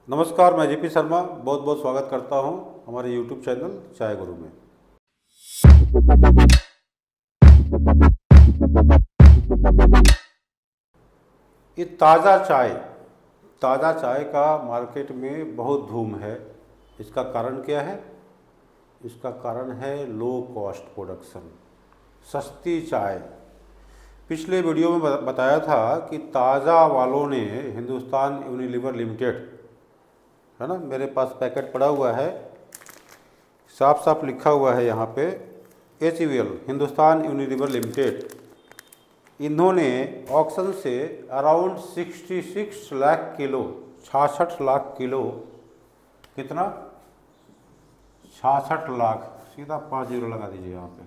नमस्कार, मैं जेपी शर्मा बहुत बहुत स्वागत करता हूं हमारे यूट्यूब चैनल चाय गुरु में। ये ताज़ा चाय का मार्केट में बहुत धूम है। इसका कारण क्या है? इसका कारण है लो कॉस्ट प्रोडक्शन, सस्ती चाय। पिछले वीडियो में बताया था कि ताज़ा वालों ने हिंदुस्तान यूनिलीवर लिमिटेड, है ना, मेरे पास पैकेट पड़ा हुआ है, साफ साफ लिखा हुआ है यहाँ पे HUL हिंदुस्तान यूनिलीवर लिमिटेड, इन्होंने ऑक्शन से around 66 lakh kilo, 66 lakh kilo, कितना 66 लाख, सीधा 5 जीरो लगा दीजिए यहाँ पे,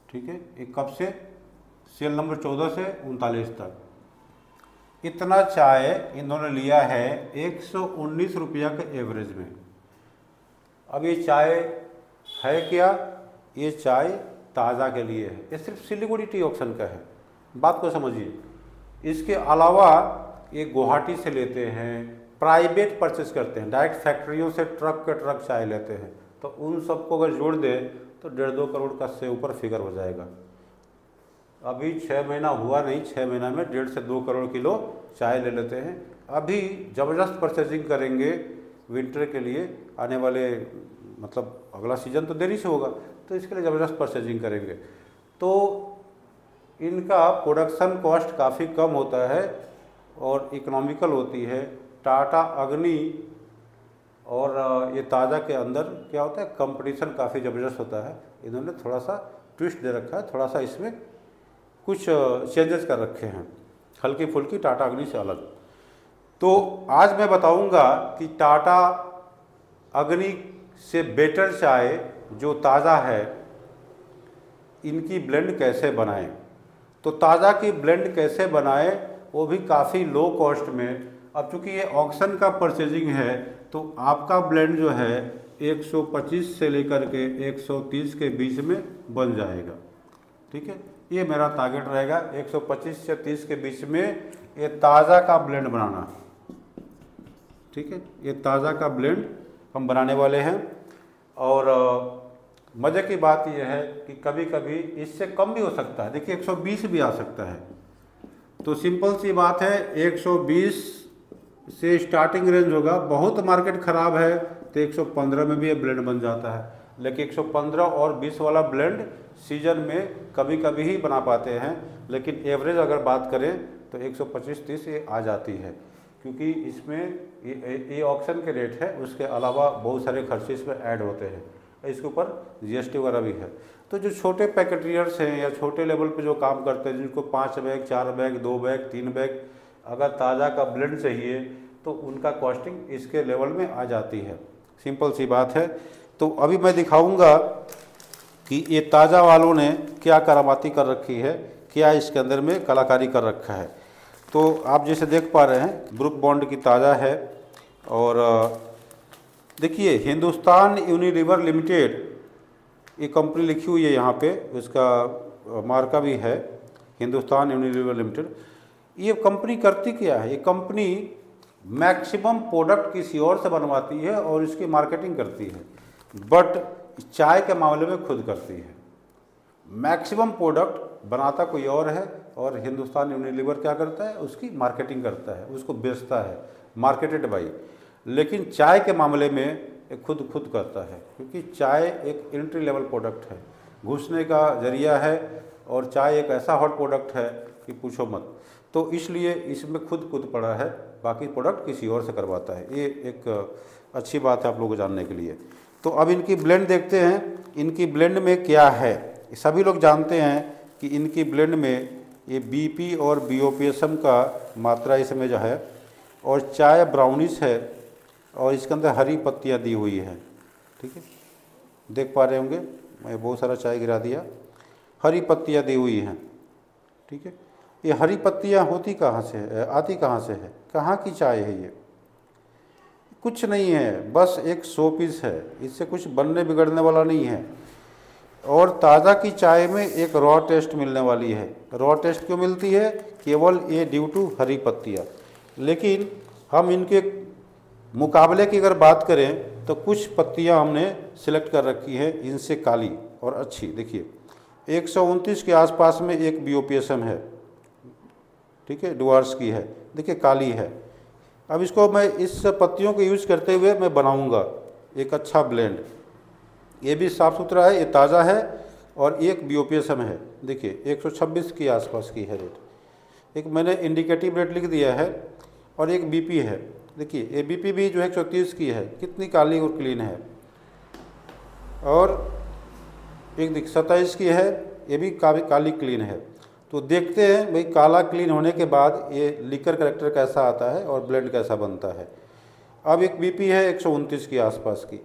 ठीक है। एक कब से? सेल नंबर 14 से 39 तक इतना चाय इन्होंने लिया है 119 रुपया के एवरेज में। अब ये चाय है क्या? ये चाय ताज़ा के लिए है। ये सिर्फ सिलीगुड़ी टी ऑक्शन का है, बात को समझिए। इसके अलावा ये गुवाहाटी से लेते हैं, प्राइवेट परचेस करते हैं, डायरेक्ट फैक्ट्रियों से ट्रक के ट्रक चाय लेते हैं, तो उन सबको अगर जोड़ दें तो 1.5-2 करोड़ का से ऊपर फिगर हो जाएगा। अभी 6 महीना हुआ नहीं, 6 महीना में 1.5 से 2 करोड़ किलो चाय ले लेते हैं। अभी ज़बरदस्त परचेजिंग करेंगे विंटर के लिए, आने वाले मतलब अगला सीज़न तो देरी से होगा, तो इसके लिए ज़बरदस्त परचेजिंग करेंगे। तो इनका प्रोडक्शन कॉस्ट काफ़ी कम होता है और इकोनॉमिकल होती है। टाटा अग्नि और ये ताज़ा के अंदर क्या होता है, कंपटीशन काफ़ी ज़बरदस्त होता है। इन्होंने थोड़ा सा ट्विस्ट दे रखा है, थोड़ा सा इसमें कुछ चेंजेस कर रखे हैं, हल्की फुल्की टाटा अग्नि से अलग। तो आज मैं बताऊंगा कि टाटा अग्नि से बेटर चाय जो ताज़ा है, इनकी ब्लेंड कैसे बनाएं। तो ताज़ा की ब्लेंड कैसे बनाएं, वो भी काफ़ी लो कॉस्ट में। अब चूँकि ये ऑक्शन का परचेजिंग है तो आपका ब्लेंड जो है 125 से लेकर के 130 के बीच में बन जाएगा, ठीक है। ये मेरा टारगेट रहेगा, 125 से 30 के बीच में ये ताज़ा का ब्लेंड बनाना, ठीक है। ये ताज़ा का ब्लेंड हम बनाने वाले हैं। और मज़े की बात यह है कि कभी कभी इससे कम भी हो सकता है। देखिए 120 भी आ सकता है, तो सिंपल सी बात है 120 से स्टार्टिंग रेंज होगा। बहुत मार्केट ख़राब है तो 115 में भी ये ब्लेंड बन जाता है, लेकिन 115 और 20 वाला ब्लेंड सीजन में कभी कभी ही बना पाते हैं, लेकिन एवरेज अगर बात करें तो 125-30 ये आ जाती है, क्योंकि इसमें ये ऑक्शन के रेट है, उसके अलावा बहुत सारे खर्चे इसमें ऐड होते हैं, इसके ऊपर GST वगैरह भी है। तो जो छोटे पैकेटियर्स हैं या छोटे लेवल पे जो काम करते हैं, जिनको 5 बैग 4 बैग 2 बैग 3 बैग अगर ताज़ा का ब्लेंड चाहिए तो उनका कॉस्टिंग इसके लेवल में आ जाती है, सिंपल सी बात है। तो अभी मैं दिखाऊंगा कि ये ताज़ा वालों ने क्या करामाती कर रखी है, क्या इसके अंदर में कलाकारी कर रखा है। तो आप जैसे देख पा रहे हैं ब्रुक बॉन्ड की ताज़ा है, और देखिए हिंदुस्तान यूनिलीवर लिमिटेड ये कंपनी लिखी हुई है यहाँ पे, उसका मार्का भी है हिंदुस्तान यूनिलीवर लिमिटेड। ये कंपनी करती क्या है? ये कंपनी मैक्सिमम प्रोडक्ट किसी और से बनवाती है और इसकी मार्केटिंग करती है, बट चाय के मामले में खुद करती है। मैक्सिमम प्रोडक्ट बनाता कोई और है और हिंदुस्तान यूनिलीवर क्या करता है, उसकी मार्केटिंग करता है, उसको बेचता है, मार्केटेड बाई। लेकिन चाय के मामले में खुद करता है, क्योंकि चाय एक एंट्री लेवल प्रोडक्ट है, घुसने का जरिया है, और चाय एक ऐसा हॉट प्रोडक्ट है कि पूछो मत। तो इसलिए इसमें खुद पड़ा है, बाकी प्रोडक्ट किसी और से करवाता है। ये एक अच्छी बात है आप लोगों को जानने के लिए। तो अब इनकी ब्लेंड देखते हैं, इनकी ब्लेंड में क्या है। सभी लोग जानते हैं कि इनकी ब्लेंड में ये BP और BOPSM का मात्रा इसमें जो है, और चाय ब्राउनिश है, और इसके अंदर हरी पत्तियाँ दी हुई हैं, ठीक है, देख पा रहे होंगे, मैं बहुत सारा चाय गिरा दिया, हरी पत्तियाँ दी हुई हैं, ठीक है। ये हरी पत्तियाँ होती कहाँ से है, आती कहाँ से है, कहाँ की चाय है? ये कुछ नहीं है, बस एक शो पीस है, इससे कुछ बनने बिगड़ने वाला नहीं है। और ताज़ा की चाय में एक रॉ टेस्ट मिलने वाली है। रॉ टेस्ट क्यों मिलती है? केवल ये ड्यू टू हरी पत्तियाँ। लेकिन हम इनके मुकाबले की अगर बात करें तो कुछ पत्तियां हमने सिलेक्ट कर रखी है इनसे काली और अच्छी। देखिए 129 के आसपास में एक BOPSM है, ठीक है, डुआर्स की है, देखिए काली है। अब इसको मैं इस पत्तियों को यूज़ करते हुए मैं बनाऊंगा एक अच्छा ब्लेंड। ये भी साफ़ सुथरा है, ये ताज़ा है और एक BOPSM है, देखिए 126 के आसपास की है रेट। एक मैंने इंडिकेटिव रेट लिख दिया है और एक BP है, देखिए ये BP भी जो है 130 की है, कितनी काली और क्लीन है। और एक 27 की है, ये भी काफ़ी काली क्लीन है। तो देखते हैं भाई काला क्लीन होने के बाद ये लिकर करेक्टर कैसा आता है और ब्लेंड कैसा बनता है। अब एक BP है 129 के आसपास की,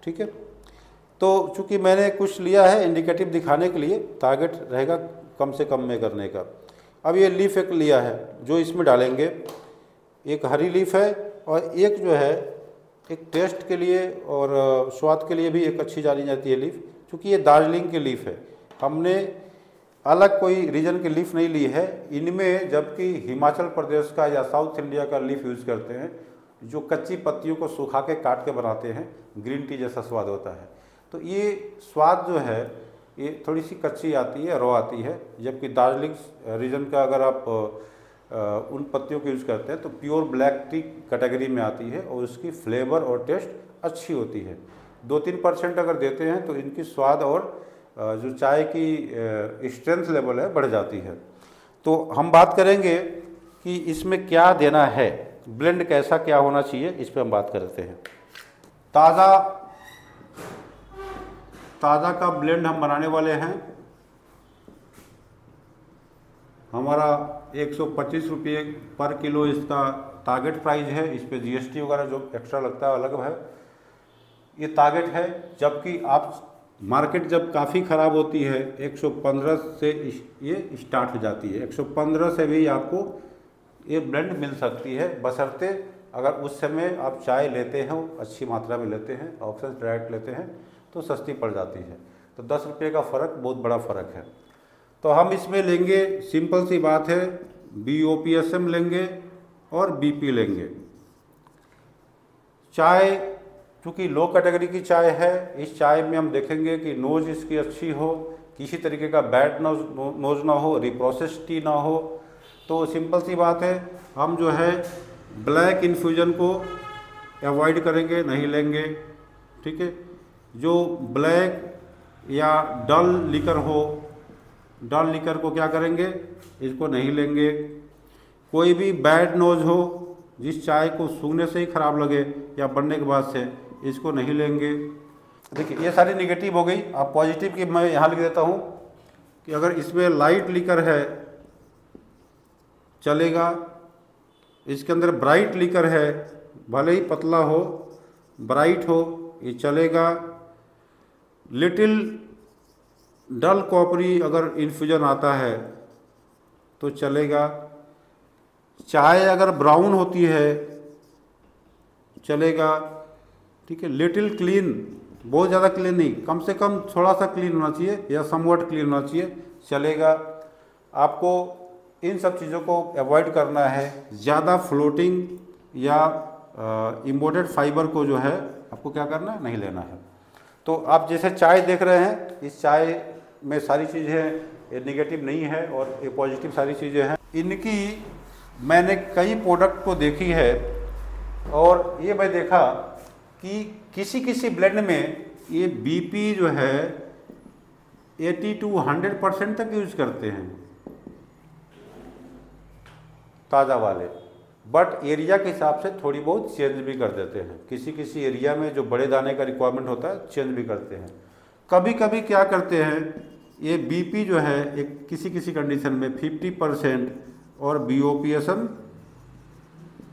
ठीक है। तो चूँकि मैंने कुछ लिया है इंडिकेटिव दिखाने के लिए, टारगेट रहेगा कम से कम में करने का। अब ये लीफ एक लिया है जो इसमें डालेंगे, एक हरी लीफ है और एक जो है एक टेस्ट के लिए और स्वाद के लिए भी एक अच्छी जानी जाती है लीफ, क्योंकि ये दार्जिलिंग की लीफ है। हमने अलग कोई रीजन की लीफ नहीं ली है इनमें, जबकि हिमाचल प्रदेश का या साउथ इंडिया का लीफ यूज़ करते हैं, जो कच्ची पत्तियों को सुखा के काट के बनाते हैं, ग्रीन टी जैसा स्वाद होता है। तो ये स्वाद जो है ये थोड़ी सी कच्ची आती है, रॉ आती है, जबकि दार्जिलिंग रीजन का अगर आप उन पत्तियों को यूज़ करते हैं तो प्योर ब्लैक टी कैटेगरी में आती है और उसकी फ्लेवर और टेस्ट अच्छी होती है। 2-3% अगर देते हैं तो इनकी स्वाद और जो चाय की स्ट्रेंथ लेवल है बढ़ जाती है। तो हम बात करेंगे कि इसमें क्या देना है, ब्लेंड कैसा क्या होना चाहिए, इस पर हम बात करते हैं। ताज़ा का ब्लेंड हम बनाने वाले हैं। हमारा 125 रुपये पर किलो इसका टारगेट प्राइस है। इस पर GST वगैरह जो एक्स्ट्रा लगता है अलग है, ये टारगेट है। जबकि आप मार्केट जब काफ़ी ख़राब होती है 115 से ये स्टार्ट हो जाती है, 115 से भी आपको ये ब्लेंड मिल सकती है, बशर्ते अगर उस समय आप चाय लेते हैं अच्छी मात्रा में लेते हैं, ऑप्शन डायरेक्ट लेते हैं तो सस्ती पड़ जाती है। तो 10 रुपये का फ़र्क बहुत बड़ा फ़र्क है। तो हम इसमें लेंगे, सिंपल सी बात है, BOPSM लेंगे और BP लेंगे। चाय चूँकि लो कैटेगरी की चाय है, इस चाय में हम देखेंगे कि नोज़ इसकी अच्छी हो, किसी तरीके का बैड नोज़ ना हो, रिप्रोसेस टी ना हो। तो सिंपल सी बात है, हम जो है ब्लैक इन्फ्यूजन को अवॉइड करेंगे, नहीं लेंगे, ठीक है। जो ब्लैक या डल लिकर हो, डल लिकर को क्या करेंगे, इसको नहीं लेंगे। कोई भी बैड नोज हो, जिस चाय को सूंघने से ही ख़राब लगे या बनने के बाद से, इसको नहीं लेंगे। देखिए ये सारी नेगेटिव हो गई। अब पॉजिटिव की मैं यहाँ लिख देता हूँ कि अगर इसमें लाइट लिकर है चलेगा, इसके अंदर ब्राइट लिकर है, भले ही पतला हो, ब्राइट हो, ये चलेगा। लिटिल डल कॉपरी अगर इन्फ्यूजन आता है तो चलेगा। चाय अगर ब्राउन होती है चलेगा, ठीक है। लिटिल क्लीन, बहुत ज़्यादा क्लीन नहीं, कम से कम थोड़ा सा क्लीन होना चाहिए या समवट क्लीन होना चाहिए, चलेगा। आपको इन सब चीज़ों को अवॉइड करना है। ज़्यादा फ्लोटिंग या इम्पोर्टेड फाइबर को जो है आपको क्या करना है, नहीं लेना है। तो आप जैसे चाय देख रहे हैं, इस चाय में सारी चीज़ें ये निगेटिव नहीं है और ये पॉजिटिव सारी चीज़ें हैं। इनकी मैंने कई प्रोडक्ट को देखी है और ये मैं देखा कि किसी किसी ब्लेंड में ये BP जो है 80 to 100% तक यूज करते हैं ताज़ा वाले, बट एरिया के हिसाब से थोड़ी बहुत चेंज भी कर देते हैं। किसी किसी एरिया में जो बड़े दाने का रिक्वायरमेंट होता है चेंज भी करते हैं। कभी कभी क्या करते हैं, ये BP जो है एक किसी किसी कंडीशन में 50% और BOPSM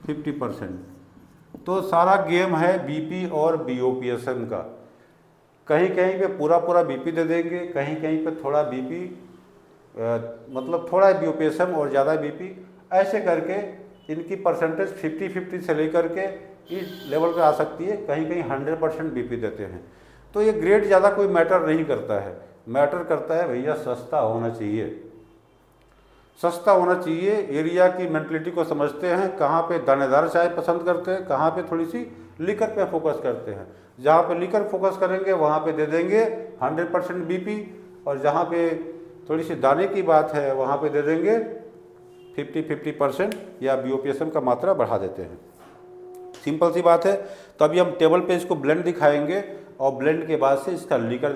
50%। तो सारा गेम है BP और BOPSM का। कहीं कहीं पे पूरा पूरा BP दे देंगे, कहीं कहीं पे थोड़ा BP मतलब थोड़ा BOPSM और ज़्यादा BP, ऐसे करके इनकी परसेंटेज 50-50 से लेकर के इस लेवल पे आ सकती है। कहीं कहीं 100% BP देते हैं। तो ये ग्रेड ज़्यादा कोई मैटर नहीं करता है, मैटर करता है भैया सस्ता होना चाहिए। सस्ता होना चाहिए, एरिया की मेंटलिटी को समझते हैं, कहाँ पे दानेदार चाय पसंद करते हैं, कहाँ पे थोड़ी सी लीकर पे फोकस करते हैं। जहाँ पे लीकर फोकस करेंगे वहाँ पे दे देंगे 100% बीपी, और जहाँ पे थोड़ी सी दाने की बात है वहाँ पे दे देंगे 50% या बीओपीएसएम का मात्रा बढ़ा देते हैं। सिंपल सी बात है। तो अभी हम टेबल पे इसको ब्लेंड दिखाएंगे और ब्लेंड के बाद से इसका लीकर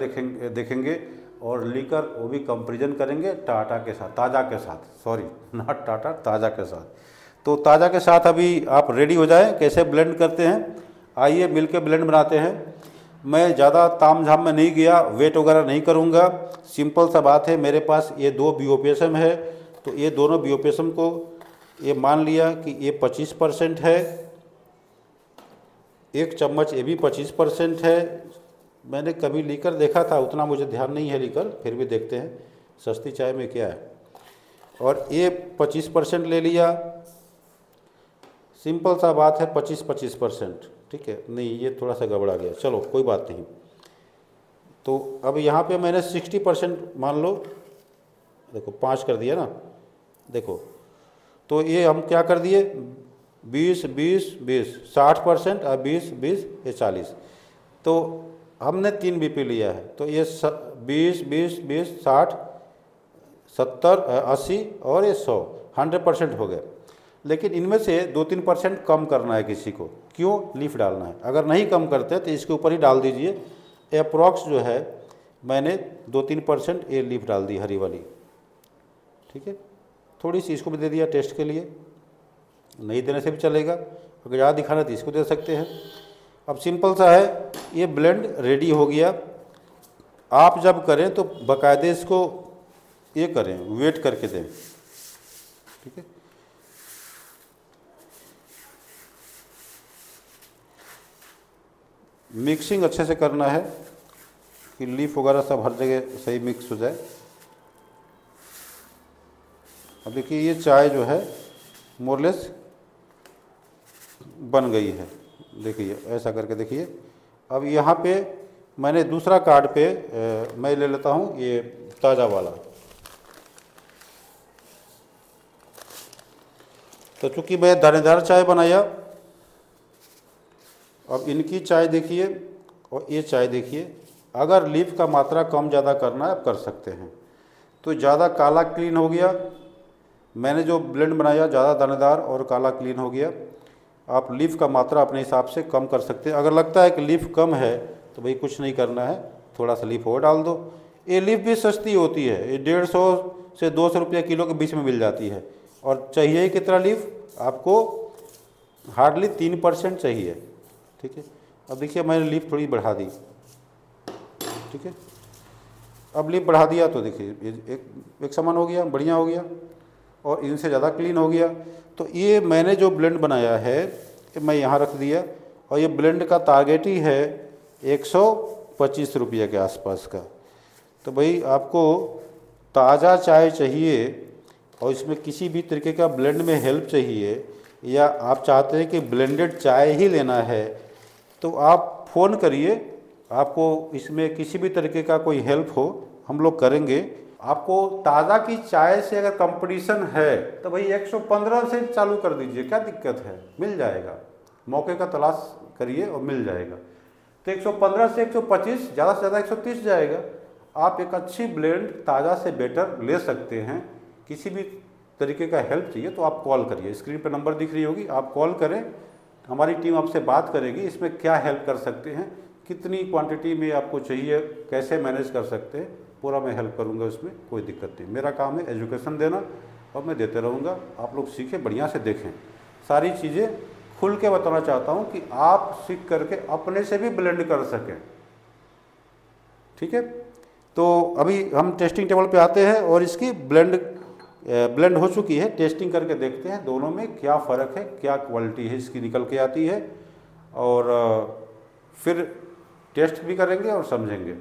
देखेंगे और लीकर वो भी कंपेरिजन करेंगे टाटा के साथ, ताज़ा के साथ, सॉरी नॉट टाटा, ताज़ा के साथ। तो ताज़ा के साथ अभी आप रेडी हो जाएं, कैसे ब्लेंड करते हैं आइए मिलके ब्लेंड बनाते हैं। मैं ज़्यादा ताम झाम में नहीं गया, वेट वगैरह नहीं करूँगा, सिंपल सा बात है। मेरे पास ये 2 बीओपीएसएम है, तो ये दोनों बीओपीएसएम को ये मान लिया कि ये 25% है, 1 चम्मच ये भी 25% है। मैंने कभी लीकर देखा था, उतना मुझे ध्यान नहीं है लीकर, फिर भी देखते हैं सस्ती चाय में क्या है। और ये 25% ले लिया, सिंपल सा बात है, 25%, ठीक है। नहीं ये थोड़ा सा गड़बड़ा गया, चलो कोई बात नहीं। तो अब यहाँ पे मैंने 60% मान लो, देखो 5 कर दिया ना, देखो तो ये हम क्या कर दिए 20 20 20 60% और 20 20 ये 40। तो हमने 3 बीपी लिया है, तो ये 20 20 20 60 70 80 और ये 100 100% हो गए। लेकिन इनमें से 2-3% कम करना है किसी को, क्यों, लीफ डालना है। अगर नहीं कम करते तो इसके ऊपर ही डाल दीजिए। अप्रॉक्स जो है मैंने 2-3% ये लीफ डाल दी हरी वाली, ठीक है। थोड़ी सी इसको भी दे दिया टेस्ट के लिए, नहीं देने से भी चलेगा, अगर ज़्यादा दिखाना तो इसको दे सकते हैं। अब सिंपल सा है, ये ब्लेंड रेडी हो गया। आप जब करें तो बाकायदे इसको ये करें, वेट करके दें, ठीक है। मिक्सिंग अच्छे से करना है कि लीफ वगैरह सब हर जगह सही मिक्स हो जाए। अब देखिए ये चाय जो है मोरलेस बन गई है, देखिए ऐसा करके देखिए। अब यहाँ पे मैंने दूसरा कार्ड पे मैं ले लेता हूँ ये ताज़ा वाला। तो चूँकि मैं दानेदार चाय बनाया, अब इनकी चाय देखिए और ये चाय देखिए। अगर लीफ का मात्रा कम ज़्यादा करना है आप कर सकते हैं। तो ज़्यादा काला क्लीन हो गया, मैंने जो ब्लेंड बनाया ज़्यादा दानेदार और काला क्लीन हो गया। आप लीफ का मात्रा अपने हिसाब से कम कर सकते हैं। अगर लगता है कि लीफ कम है तो भाई कुछ नहीं करना है, थोड़ा सा लीफ और डाल दो। ये लीफ भी सस्ती होती है, ये 150 से 200 रुपये किलो के बीच में मिल जाती है। और चाहिए ही कितना लीफ, आपको हार्डली 3% चाहिए, ठीक है। अब देखिए मैंने लीफ थोड़ी बढ़ा दी, ठीक है। अब लीफ बढ़ा दिया तो देखिए एक समान हो गया, बढ़िया हो गया और इनसे ज़्यादा क्लीन हो गया। तो ये मैंने जो ब्लेंड बनाया है मैं यहाँ रख दिया, और ये ब्लेंड का टारगेट ही है 125 रुपये के आसपास का। तो भाई आपको ताज़ा चाय चाहिए और इसमें किसी भी तरीके का ब्लेंड में हेल्प चाहिए, या आप चाहते हैं कि ब्लेंडेड चाय ही लेना है, तो आप फ़ोन करिए। आपको इसमें किसी भी तरीके का कोई हेल्प हो हम लोग करेंगे। आपको ताज़ा की चाय से अगर कंपटीशन है तो भाई 115 से चालू कर दीजिए, क्या दिक्कत है, मिल जाएगा। मौके का तलाश करिए और मिल जाएगा। तो 115 से 125, ज़्यादा से ज़्यादा 130 जाएगा। आप एक अच्छी ब्लेंड ताज़ा से बेटर ले सकते हैं। किसी भी तरीके का हेल्प चाहिए तो आप कॉल करिए, स्क्रीन पर नंबर दिख रही होगी, आप कॉल करें, हमारी टीम आपसे बात करेगी इसमें क्या हेल्प कर सकते हैं, कितनी क्वांटिटी में आपको चाहिए, कैसे मैनेज कर सकते हैं, पूरा मैं हेल्प करूंगा, उसमें कोई दिक्कत नहीं। मेरा काम है एजुकेशन देना और मैं देते रहूँगा। आप लोग सीखें, बढ़िया से देखें, सारी चीज़ें खुल के बताना चाहता हूँ कि आप सीख करके अपने से भी ब्लेंड कर सकें, ठीक है। तो अभी हम टेस्टिंग टेबल पे आते हैं और इसकी ब्लेंड हो चुकी है, टेस्टिंग करके देखते हैं दोनों में क्या फ़र्क है, क्या क्वालिटी है इसकी निकल के आती है, और फिर टेस्ट भी करेंगे और समझेंगे।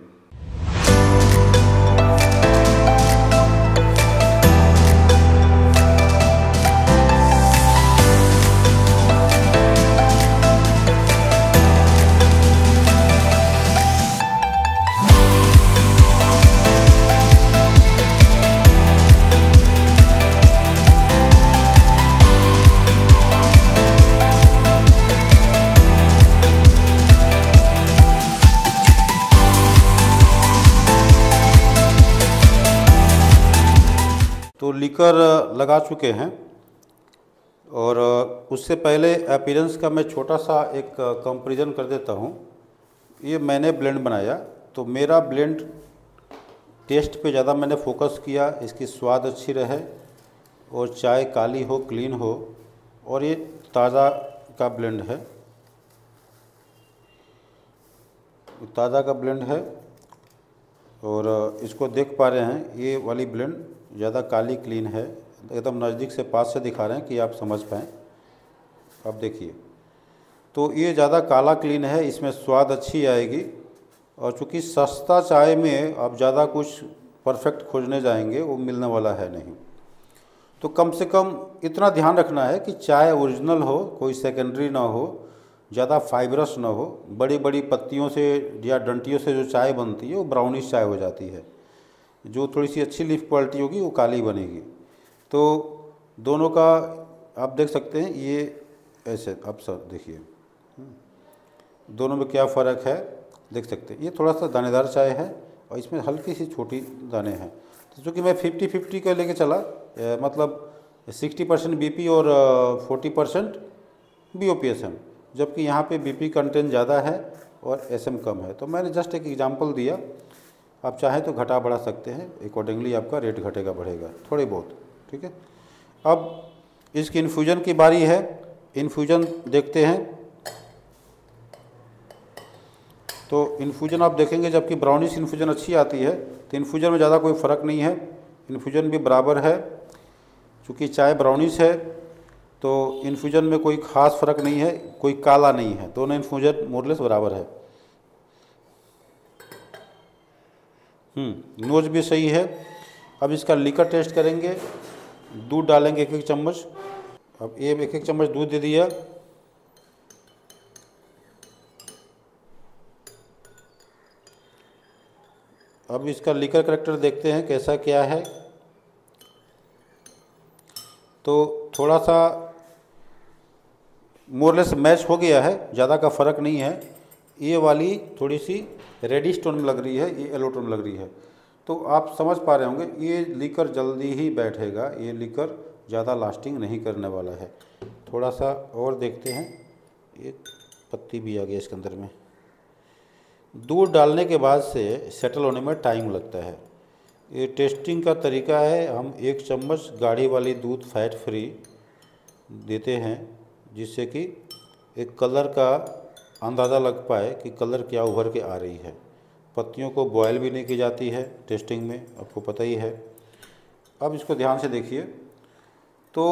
लीकर लगा चुके हैं, और उससे पहले अपीयरेंस का मैं छोटा सा एक कंपैरिजन कर देता हूँ। ये मैंने ब्लेंड बनाया, तो मेरा ब्लेंड टेस्ट पे ज़्यादा मैंने फोकस किया, इसकी स्वाद अच्छी रहे और चाय काली हो, क्लीन हो, और ये ताज़ा का ब्लेंड है, ताज़ा का ब्लेंड है। और इसको देख पा रहे हैं, ये वाली ब्लेंड ज़्यादा काली क्लीन है। एकदम नज़दीक से पास से दिखा रहे हैं कि आप समझ पाएँ। अब देखिए, तो ये ज़्यादा काला क्लीन है, इसमें स्वाद अच्छी आएगी। और चूँकि सस्ता चाय में आप ज़्यादा कुछ परफेक्ट खोजने जाएंगे, वो मिलने वाला है नहीं। तो कम से कम इतना ध्यान रखना है कि चाय ओरिजिनल हो, कोई सेकेंडरी ना हो, ज़्यादा फाइबरस ना हो। बड़ी बड़ी पत्तियों से या डंटियों से जो चाय बनती है वो ब्राउनिश चाय हो जाती है। जो थोड़ी सी अच्छी लीफ क्वालिटी होगी वो काली बनेगी। तो दोनों का आप देख सकते हैं, ये ऐसे आप सब देखिए दोनों में क्या फ़र्क है, देख सकते हैं। ये थोड़ा सा दानेदार चाय है और इसमें हल्की सी छोटी दाने हैं। तो चूँकि मैं 50-50 का लेके चला, मतलब 60% बीपी और 40% बीओपीएसएम, जबकि यहाँ पे बीपी कंटेंट ज़्यादा है और एसएम कम है। तो मैंने जस्ट एक एग्जांपल दिया, आप चाहें तो घटा बढ़ा सकते हैं, अकॉर्डिंगली आपका रेट घटेगा बढ़ेगा थोड़े बहुत, ठीक है। अब इसकी इन्फ्यूजन की बारी है, इन्फ्यूजन देखते हैं। तो इन्फ्यूजन आप देखेंगे, जबकि ब्राउनिश इन्फ्यूजन अच्छी आती है, तो इन्फ्यूजन में ज़्यादा कोई फ़र्क नहीं है, इन्फ्यूजन भी बराबर है। चूँकि चाय ब्राउनिश है तो इन्फ्यूजन में कोई ख़ास फ़र्क नहीं है, कोई काला नहीं है, दोनों इन्फ्यूजन मोरलेस बराबर है। नोज भी सही है। अब इसका लीकर टेस्ट करेंगे। दूध डालेंगे 1-1 चम्मच। अब ये 1-1 चम्मच दूध दे दिया। अब इसका लीकर कैरेक्टर देखते हैं कैसा क्या है। तो थोड़ा सा मोरलेस मैच हो गया है, ज़्यादा का फ़र्क नहीं है। ये वाली थोड़ी सी रेडिश टोन में लग रही है, ये येलो टोन में लग रही है। तो आप समझ पा रहे होंगे ये लीकर जल्दी ही बैठेगा, ये लीकर ज़्यादा लास्टिंग नहीं करने वाला है। थोड़ा सा और देखते हैं, एक पत्ती भी आ गई इसके अंदर में। दूध डालने के बाद से सेटल होने में टाइम लगता है। ये टेस्टिंग का तरीका है, हम 1 चम्मच गाढ़ी वाली दूध फैट फ्री देते हैं, जिससे कि एक कलर का अंदाज़ा लग पाए कि कलर क्या उभर के आ रही है। पत्तियों को बॉयल भी नहीं की जाती है टेस्टिंग में, आपको पता ही है। अब इसको ध्यान से देखिए। तो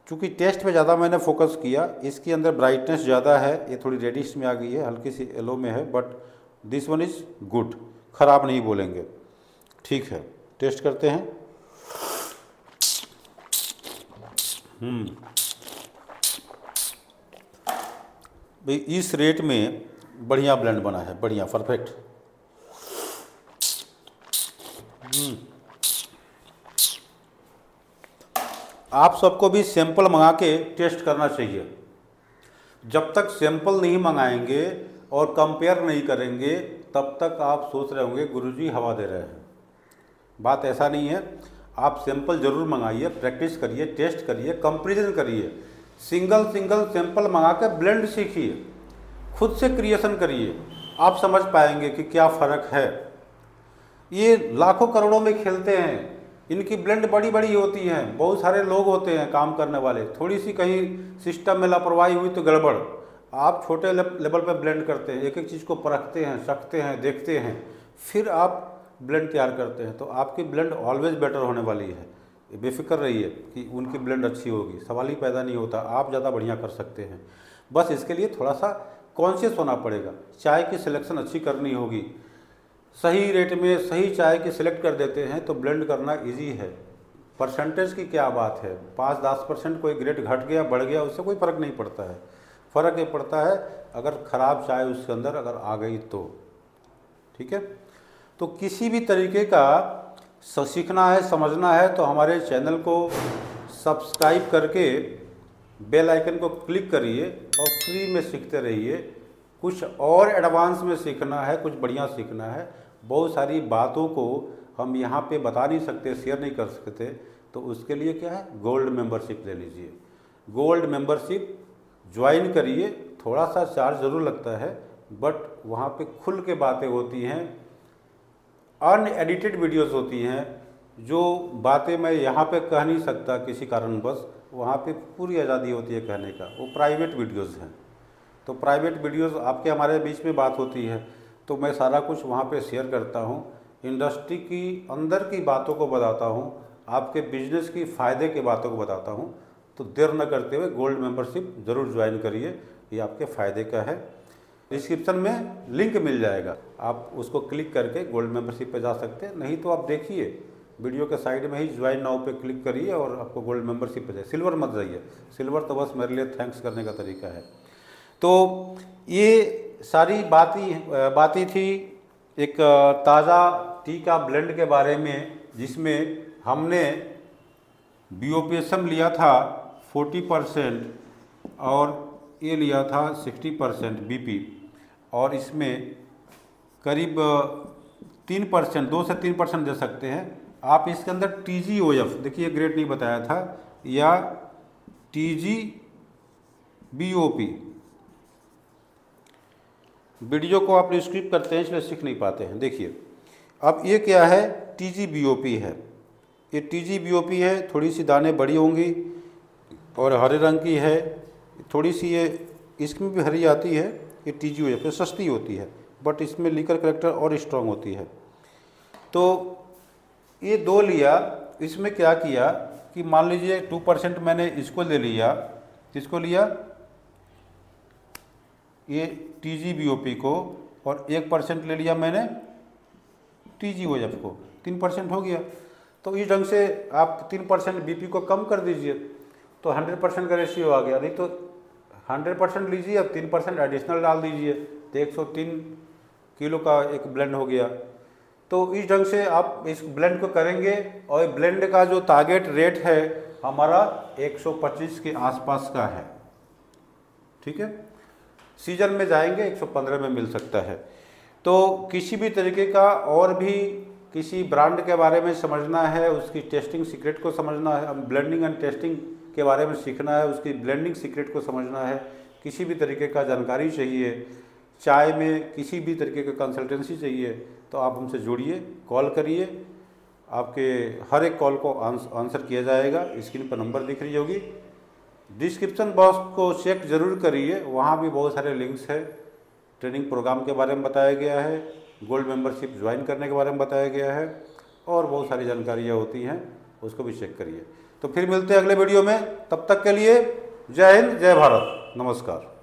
चूँकि टेस्ट पे ज़्यादा मैंने फोकस किया, इसके अंदर ब्राइटनेस ज़्यादा है, ये थोड़ी रेडिश में आ गई है, हल्की सी येलो में है, but this one is good, ख़राब नहीं बोलेंगे, ठीक है। टेस्ट करते हैं। भाई इस रेट में बढ़िया ब्लेंड बना है, बढ़िया परफेक्ट। आप सबको भी सैंपल मंगा के टेस्ट करना चाहिए। जब तक सैंपल नहीं मंगाएंगे और कंपेयर नहीं करेंगे, तब तक आप सोच रहे होंगे गुरुजी हवा दे रहे हैं। बात ऐसा नहीं है। आप सैंपल ज़रूर मंगाइए, प्रैक्टिस करिए, टेस्ट करिए, कंपैरिजन करिए। सिंगल सैंपल मंगा के ब्लेंड सीखिए, खुद से क्रिएशन करिए, आप समझ पाएंगे कि क्या फ़र्क है। ये लाखों करोड़ों में खेलते हैं, इनकी ब्लेंड बड़ी बड़ी होती हैं, बहुत सारे लोग होते हैं काम करने वाले। थोड़ी सी कहीं सिस्टम में लापरवाही हुई तो गड़बड़। आप छोटे लेवल पर ब्लेंड करते हैं, एक एक चीज़ को परखते हैं, सकते हैं, देखते हैं, फिर आप ब्लेंड तैयार करते हैं, तो आपकी ब्लेंड ऑलवेज बेटर होने वाली है। बेफिक्र रहिए कि उनकी ब्लेंड अच्छी होगी, सवाल ही पैदा नहीं होता। आप ज़्यादा बढ़िया कर सकते हैं, बस इसके लिए थोड़ा सा कॉन्शियस होना पड़ेगा। चाय की सिलेक्शन अच्छी करनी होगी, सही रेट में सही चाय की सिलेक्ट कर देते हैं तो ब्लेंड करना इजी है। परसेंटेज की क्या बात है, 5-10% कोई ग्रेड घट गया बढ़ गया, उससे कोई फ़र्क नहीं पड़ता है। फ़र्क ये पड़ता है अगर ख़राब चाय उसके अंदर अगर आ गई तो, ठीक है। तो किसी भी तरीके का सीखना है, समझना है, तो हमारे चैनल को सब्सक्राइब करके बेल आइकन को क्लिक करिए और फ्री में सीखते रहिए। कुछ और एडवांस में सीखना है, कुछ बढ़िया सीखना है। बहुत सारी बातों को हम यहाँ पे बता नहीं सकते, शेयर नहीं कर सकते, तो उसके लिए क्या है, गोल्ड मेंबरशिप ले लीजिए। गोल्ड मेंबरशिप ज्वाइन करिए, थोड़ा सा चार्ज ज़रूर लगता है, बट वहाँ पे खुल के बातें होती हैं, अनएडिटेड वीडियोस होती हैं, जो बातें मैं यहाँ पे कह नहीं सकता किसी कारणवश, वहाँ पे पूरी आज़ादी होती है कहने का। वो प्राइवेट वीडियोस हैं, तो प्राइवेट वीडियोस आपके हमारे बीच में बात होती है, तो मैं सारा कुछ वहाँ पे शेयर करता हूँ, इंडस्ट्री की अंदर की बातों को बताता हूँ, आपके बिजनेस की फ़ायदे की बातों को बताता हूँ। तो देर न करते हुए गोल्ड मेंबरशिप ज़रूर ज्वाइन करिए, ये आपके फ़ायदे का है। डिस्क्रिप्शन में लिंक मिल जाएगा, आप उसको क्लिक करके गोल्ड मेंबरशिप पे जा सकते हैं, नहीं तो आप देखिए वीडियो के साइड में ही ज्वाइन नाउ पे क्लिक करिए और आपको गोल्ड मेंबरशिप पे जाए। सिल्वर मत जाइए, सिल्वर तो बस मेरे लिए थैंक्स करने का तरीका है। तो ये सारी बातें थी एक ताज़ा टी का ब्लेंड के बारे में, जिसमें हमने BOPSM लिया था 40% और ये लिया था 60% BP, और इसमें करीब 3%, 2 से 3% दे सकते हैं आप। इसके अंदर TGOF, देखिए ग्रेड नहीं बताया था, या TGBOP। वीडियो को आप स्किप करते हैं इसलिए सीख नहीं पाते हैं। देखिए अब ये क्या है, TGBOP है, ये TGBOP है, थोड़ी सी दाने बड़ी होंगी और हरे रंग की है, थोड़ी सी ये इसमें भी हरी आती है। ये TGOF है, सस्ती होती है, बट इसमें लीकर करेक्टर और स्ट्रॉन्ग होती है। तो ये 2 लिया, इसमें क्या किया कि मान लीजिए 2% मैंने इसको ले लिया, किसको लिया, ये TGBOP को, और 1% ले लिया मैंने TGOF को, 3% हो गया। तो इस ढंग से आप 3% BP को कम कर दीजिए तो 100% का रेशियो आ गया। नहीं तो 100% लीजिए, अब 3% एडिशनल डाल दीजिए, तो 103 किलो का एक ब्लेंड हो गया। तो इस ढंग से आप इस ब्लेंड को करेंगे, और ब्लेंड का जो टारगेट रेट है हमारा 125 के आसपास का है, ठीक है। सीजन में जाएंगे 115 में मिल सकता है। तो किसी भी तरीके का और भी किसी ब्रांड के बारे में समझना है, उसकी टेस्टिंग सीक्रेट को समझना है, ब्लेंडिंग एंड टेस्टिंग के बारे में सीखना है, उसकी ब्लेंडिंग सीक्रेट को समझना है, किसी भी तरीके का जानकारी चाहिए, चाय में किसी भी तरीके का कंसल्टेंसी चाहिए, तो आप हमसे जुड़िए, कॉल करिए, आपके हर एक कॉल को आंसर किया जाएगा। स्क्रीन पर नंबर दिख रही होगी, डिस्क्रिप्शन बॉक्स को चेक ज़रूर करिए, वहाँ भी बहुत सारे लिंक्स है, ट्रेनिंग प्रोग्राम के बारे में बताया गया है, गोल्ड मेंबरशिप ज्वाइन करने के बारे में बताया गया है, और बहुत सारी जानकारियाँ होती हैं, उसको भी चेक करिए। तो फिर मिलते हैं अगले वीडियो में, तब तक के लिए जय हिंद, जय भारत, नमस्कार।